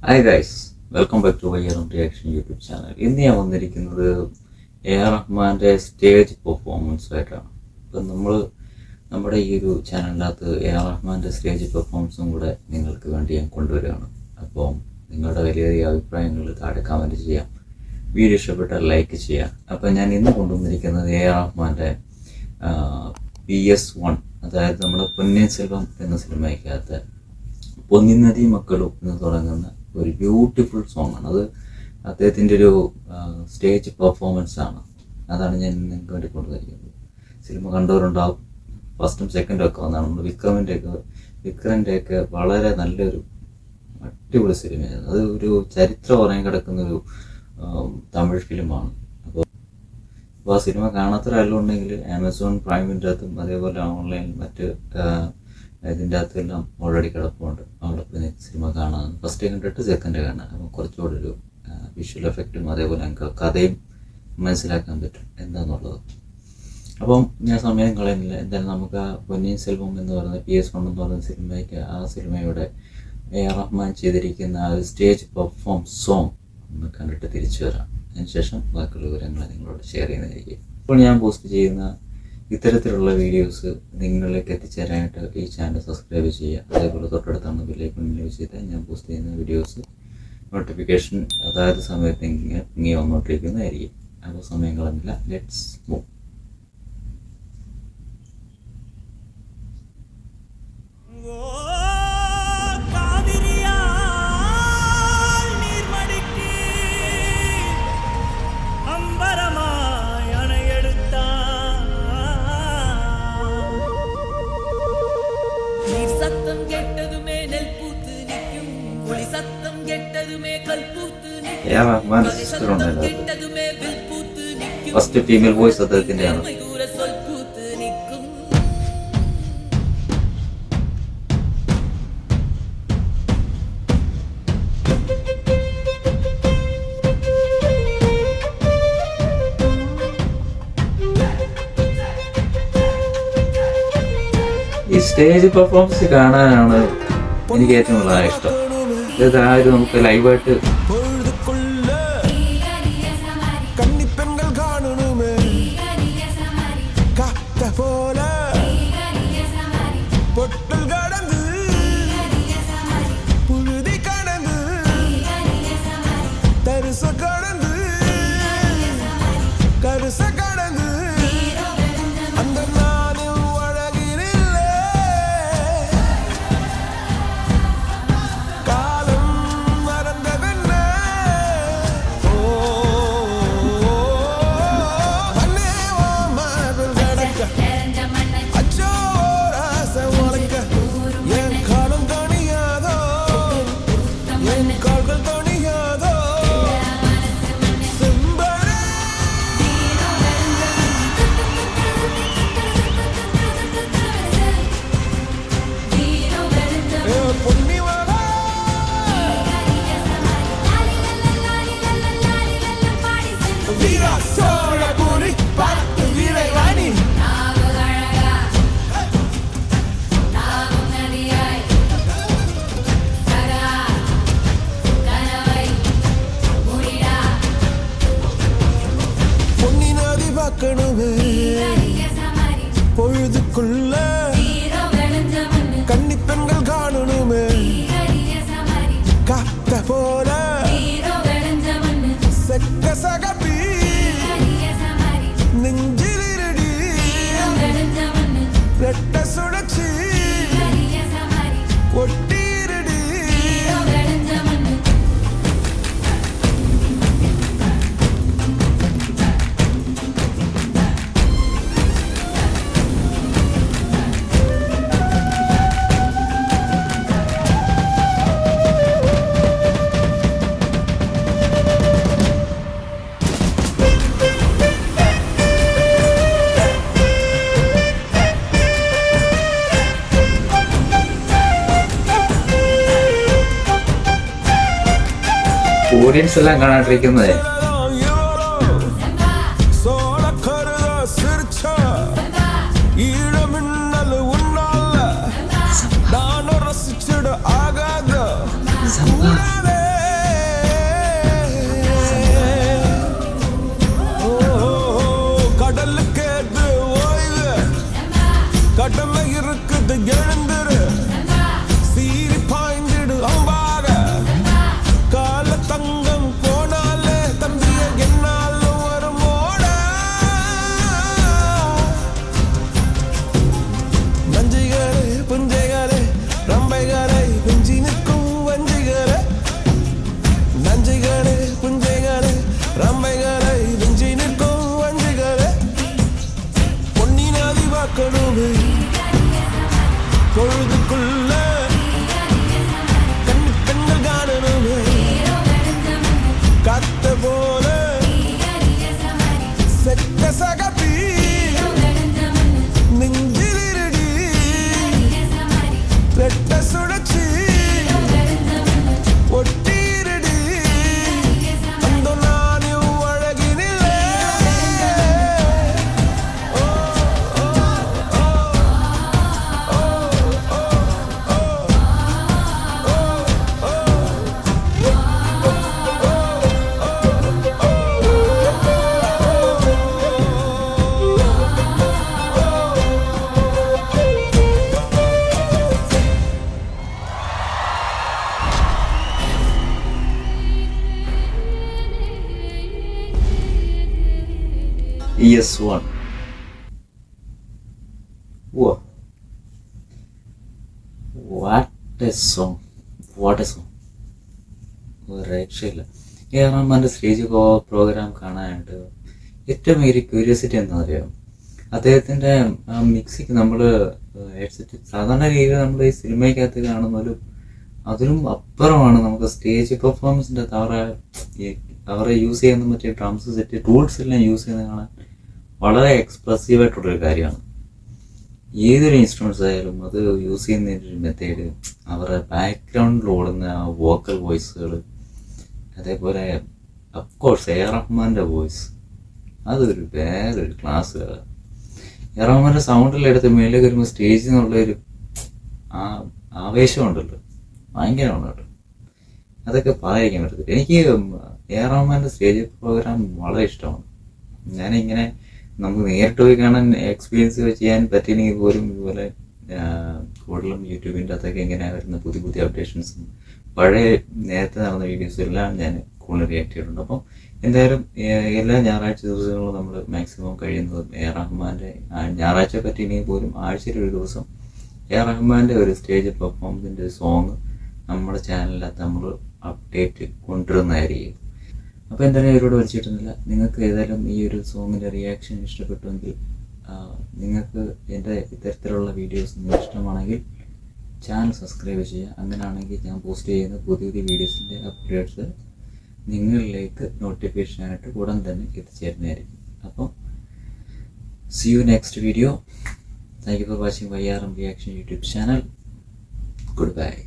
Hi guys, welcome back to YRM reaction YouTube channel. ഇന്ന് ഞാൻ വന്നിരിക്കുന്നത് എ.ആർ. റഹ്മാൻ്റെ സ്റ്റേജ് പെർഫോമൻസ് ആയിട്ടാണ്. ഇപ്പം നമ്മുടെ ഈ ഒരു ചാനലിനകത്ത് എ.ആർ. റഹ്മാൻ്റെ സ്റ്റേജ് പെർഫോമൻസും കൂടെ നിങ്ങൾക്ക് വേണ്ടി ഞാൻ കൊണ്ടുവരികയാണ്. അപ്പം നിങ്ങളുടെ വലിയ അഭിപ്രായങ്ങൾ താഴെ കമൻറ്റ് ചെയ്യാം, വീഡിയോ ഇഷ്ടപ്പെട്ടാൽ ലൈക്ക് ചെയ്യാം. അപ്പം ഞാൻ ഇന്ന് കൊണ്ടുവന്നിരിക്കുന്നത് എ.ആർ. റഹ്മാൻ്റെ PS1, അതായത് നമ്മുടെ പൊന്നിയിൻ സെൽവം എന്ന സിനിമയ്ക്കകത്ത് പൊന്നിൻ നദി മക്കളും എന്ന് തുടങ്ങുന്ന ഒരു ബ്യൂട്ടിഫുൾ സോങ് ആണ്. അത് അദ്ദേഹത്തിൻ്റെ ഒരു സ്റ്റേജ് പെർഫോമൻസ് ആണ്. അതാണ് ഞാൻ നിങ്ങൾക്ക് വേണ്ടി കൊണ്ടുവരിക്കുന്നത്. സിനിമ കണ്ടവരുണ്ടാവും, ഫസ്റ്റും സെക്കൻഡും ഒക്കെ വന്നാണ്. നമ്മൾ വിക്രമിൻ്റെയൊക്കെ വളരെ നല്ലൊരു അടിപൊളി സിനിമയാണ്. അത് ഒരു ചരിത്രം ഉറങ്ങി കിടക്കുന്നൊരു തമിഴ് ഫിലിമാണ്. അപ്പോൾ ആ സിനിമ കാണാത്തൊരാളുണ്ടെങ്കിൽ ആമസോൺ പ്രൈമിൻ്റെ അകത്തും അതേപോലെ ഓൺലൈൻ മറ്റ് ഇതിൻ്റെ അകത്തെല്ലാം ഓൾറെഡി കിടപ്പുണ്ട്. അവിടെ പിന്നെ സിനിമ കാണാൻ ഫസ്റ്റ് കണ്ടിട്ട് സെക്കൻഡ് കാണാൻ, അപ്പോൾ കുറച്ചുകൂടെ ഒരു വിഷ്വൽ എഫക്റ്റും അതേപോലെ നമുക്ക് കഥയും മനസ്സിലാക്കാൻ പറ്റും എന്താണെന്നുള്ളത്. അപ്പം ഞാൻ സമയം കളയുന്നില്ല. എന്തായാലും നമുക്ക് ആ പൊന്നിയിൻ സെൽവം എന്ന് പറയുന്ന PS1 എന്ന് പറയുന്ന സിനിമയ്ക്ക് ആ സിനിമയുടെ എ.ആർ. റഹ്മാൻ ചെയ്തിരിക്കുന്ന ആ ഒരു സ്റ്റേജ് പെർഫോം സോങ് ഒന്ന് കണ്ടിട്ട് തിരിച്ചു വരാം. അതിനുശേഷം ബാക്കിയുള്ള വിവരങ്ങൾ നിങ്ങളോട് ഷെയർ ചെയ്യുന്നതായിരിക്കും. ഇപ്പോൾ ഞാൻ പോസ്റ്റ് ചെയ്യുന്ന ഇത്തരത്തിലുള്ള വീഡിയോസ് നിങ്ങളിലേക്ക് എത്തിച്ചേരാനായിട്ട് ഈ ചാനൽ സബ്സ്ക്രൈബ് ചെയ്യുക. അതേപോലെ തൊട്ടടുത്താണ് ബെല്ലൈക്കൺ യൂസ് ചെയ്താൽ ഞാൻ പോസ്റ്റ് ചെയ്യുന്ന വീഡിയോസ് നോട്ടിഫിക്കേഷൻ അതായത് സമയത്ത് ഇങ്ങനെ വന്നുകൊണ്ടിരിക്കുന്നതായിരിക്കും. അപ്പോൾ സമയം കളഞ്ഞില്ല, ലെറ്റ്സ് മൂവ്. എ.ആർ. റഹ്മാൻ്റെ സിസ്റ്റർ ഉണ്ടായിരുന്നു. ഫസ്റ്റ് ഫീമെയിൽ വോയിസ് അദ്ദേഹത്തിൻ്റെയാണ്. ഈ സ്റ്റേജ് പെർഫോമൻസ് കാണാനാണ് എനിക്ക് ഏറ്റവും കൂടുതൽ ഇഷ്ടം. ഇത് ആ ഒരു നമുക്ക് ലൈവായിട്ട് பொழுதுக்குள்ள கன்னிப்பெண்கள் காணணுமே காத்த போல செக்க சகப்பி நெஞ்சிலிருடி ரெட்ட சுழற்சி ஒட்டிருடி ഓഡിയൻസ് എല്ലാം കാണാണ്ടിരിക്കുന്നത് காணணுமே பொழுதுக்குள்ள கண்கள் காணணுமே காத்த போல செத்த சகப்பி நெஞ்சிலிருடி ரெட்ட சுழற்சி ஒட்டீரடி அந்த நான் அழகினில்லை ES1. Whoa. What a song. What a song. ഒരു രക്ഷയില്ല. റഹ്മാൻ്റെ സ്റ്റേജ് പ്രോഗ്രാം കാണാനായിട്ട് ഏറ്റവും വലിയ ക്യൂരിയോസിറ്റി എന്താണെന്നറിയാം, അദ്ദേഹത്തിൻ്റെ ആ മിക്സിക്ക് നമ്മൾ ഹെഡ്സെറ്റ് സാധാരണ രീതിയിൽ നമ്മൾ ഈ സിനിമയ്ക്കകത്ത് കാണുന്നതിലും അതിലും അപ്പുറമാണ് നമുക്ക് സ്റ്റേജ് പെർഫോമൻസിൻ്റെ അവരെ യൂസ് ചെയ്യുന്ന മറ്റേ ഡ്രംസ് സെറ്റ് ടൂൾസ് എല്ലാം യൂസ് ചെയ്യുന്നത് കാണാൻ വളരെ എക്സ്പ്രസീവായിട്ടുള്ളൊരു കാര്യമാണ്. ഏതൊരു ഇൻസ്ട്രുമെൻറ്റ്സ് ആയാലും അത് യൂസ് ചെയ്യുന്നതിൻ്റെ ഒരു മെത്തേഡ്, അവരുടെ ബാക്ക്ഗ്രൗണ്ടിൽ ഓടുന്ന ആ വോക്കൽ വോയിസുകൾ, അതേപോലെ അഫ്കോഴ്സ് റഹ്മാൻ്റെ വോയിസ്, അതൊരു വേറൊരു ക്ലാസ്. റഹ്മാൻ്റെ സൗണ്ടിലെടുത്ത് മേലെ വരുമ്പോൾ സ്റ്റേജിൽ നിന്നുള്ളൊരു ആവേശമുണ്ടല്ലോ, ഭയങ്കരമാണ് കേട്ടോ. അതൊക്കെ പറയാതിരിക്കാൻ പറ്റത്തില്ല. എനിക്ക് റഹ്മാൻ്റെ സ്റ്റേജ് പ്രോഗ്രാം വളരെ ഇഷ്ടമാണ്. ഞാനിങ്ങനെ നമുക്ക് നേരിട്ട് പോയി കാണാൻ എക്സ്പീരിയൻസ് ചെയ്യാൻ പറ്റിയില്ലെങ്കിൽ പോലും ഇതുപോലെ കൂടുതലും യൂട്യൂബിൻ്റെ അകത്തൊക്കെ ഇങ്ങനെ വരുന്ന പുതിയ പുതിയ അപ്ഡേഷൻസും പഴയ നേരത്തെ നടന്ന വീഡിയോസും എല്ലാം ഞാൻ കൂടുതൽ റിയാക്ട് ചെയ്തിട്ടുണ്ട്. അപ്പം എന്തായാലും എല്ലാ ഞായറാഴ്ച ദിവസങ്ങളും നമ്മൾ മാക്സിമം കഴിയുന്നതും റഹ്മാൻ്റെ ഞായറാഴ്ച പറ്റിയില്ലെങ്കിൽ പോലും ആഴ്ചയിൽ ഒരു ദിവസം റഹ്മാൻ്റെ ഒരു സ്റ്റേജ് പെർഫോമൻസിൻ്റെ സോങ് നമ്മുടെ ചാനലിനകത്ത് നമ്മൾ അപ്ഡേറ്റ് കൊണ്ടുവരുന്നതായിരിക്കും. അപ്പോൾ എന്തായാലും ഇവരോട് വലിച്ചിട്ടുന്നില്ല. നിങ്ങൾക്ക് ഏതായാലും ഈ ഒരു സോങ്ങിൻ്റെ റിയാക്ഷൻ ഇഷ്ടപ്പെട്ടുവെങ്കിൽ നിങ്ങൾക്ക് എൻ്റെ ഇത്തരത്തിലുള്ള വീഡിയോസ് നിങ്ങൾക്ക് ഇഷ്ടമാണെങ്കിൽ ചാനൽ സബ്സ്ക്രൈബ് ചെയ്യുക. അങ്ങനെയാണെങ്കിൽ ഞാൻ പോസ്റ്റ് ചെയ്യുന്ന പുതിയ പുതിയ വീഡിയോസിൻ്റെ അപ്ഡേറ്റ്സ് നിങ്ങളിലേക്ക് നോട്ടിഫിക്കേഷനായിട്ട് ഉടൻ തന്നെ എത്തിച്ചേരുന്നതായിരിക്കും. അപ്പം see you next video. Thank you for watching YRM Reaction YouTube channel. Goodbye.